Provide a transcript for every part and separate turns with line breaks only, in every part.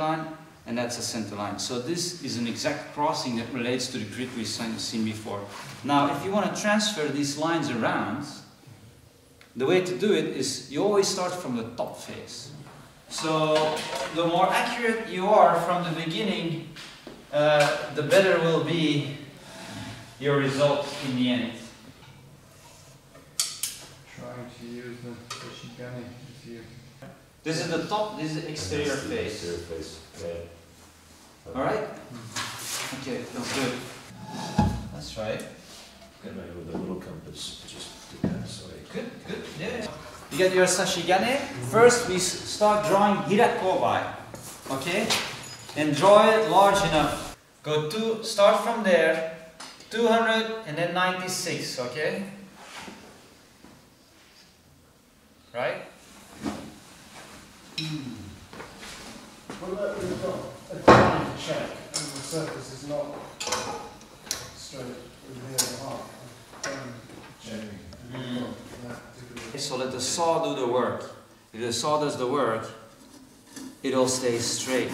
line, and that's a center line. So this is an exact crossing that relates to the grid we've seen before. Now, if you want to transfer these lines around, the way to do it is you always start from the top face. So the more accurate you are from the beginning, the better will be your result in the end.
Trying to use the shigane if you...
This is the top, this is the exterior face.
Exterior face, yeah.
Alright? Okay, feels good. That's right.
And I with a little compass, just do that, sorry.
Good, good, yeah. You get your sashigane. First we start drawing hirakobai, okay? And draw it large enough. Start from there, 200 and then 96, okay? Right?
What about we've got a ground check and the surface is not straight with here and a half.
So let the saw do the work. If the saw does the work, it'll stay straight,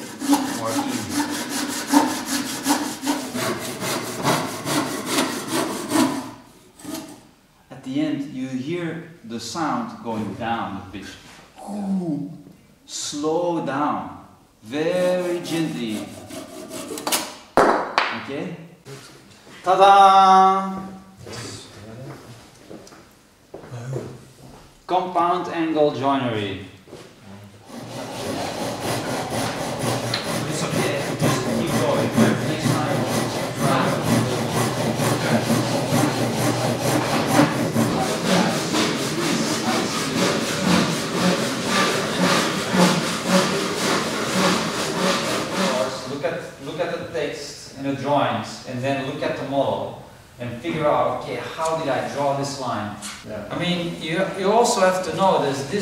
more easy. At the end, you hear the sound going down the pitch. Ooh, slow down, very gently. Okay? Ta-da! Compound angle joinery. It's okay, just keep going. Next time. Look at the text and the drawings, and then look at the model and figure out, okay, how did I draw this line?
Yeah.
I mean, you also have to know this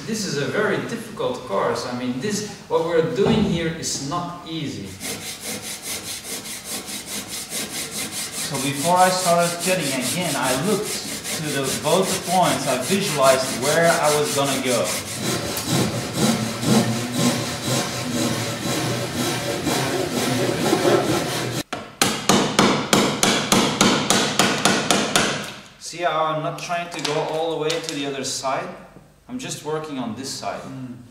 is a very difficult course. I mean, what we're doing here is not easy. So before I started cutting again, I looked to both points. I visualized where I was gonna go. See how I'm not trying to go all the way to the other side? I'm just working on this side. And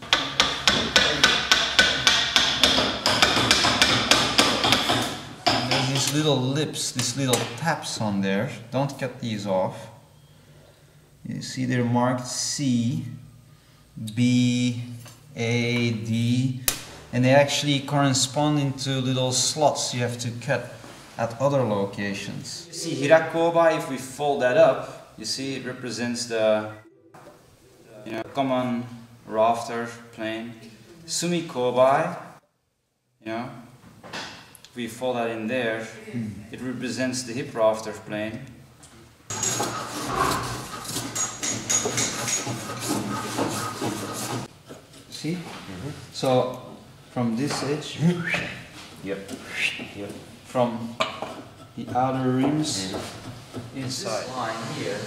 there's these little lips, these little taps on there. Don't cut these off. You see they're marked C, B, A, D, and they actually correspond into little slots you have to cut at other locations. You see hirakoba, if we fold that up, you see it represents the common rafter plane. Sumikobai, if we fold that in there, it represents the hip rafter plane. See? So from this edge,
Yep.
from the outer rims inside. This line here,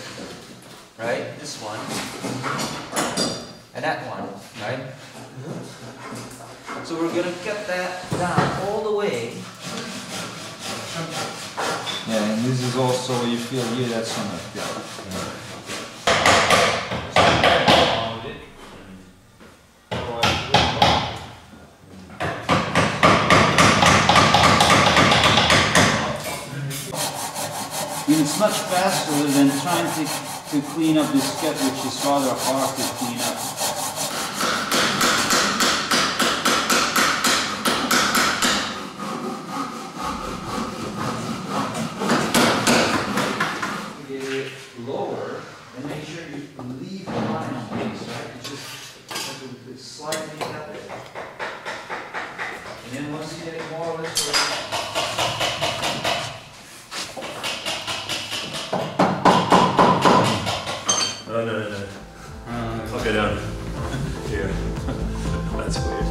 right? This one and that one, right? So we're gonna cut that down all the way. Yeah, and this is also, you feel here, that's on the It's much faster than trying to clean up this cut, which is rather hard to clean up. To get it lower, and make sure you leave the line on base, right? You just have to slightly tap it. And then once you get it more or less where
No. I'll go down here. That's weird.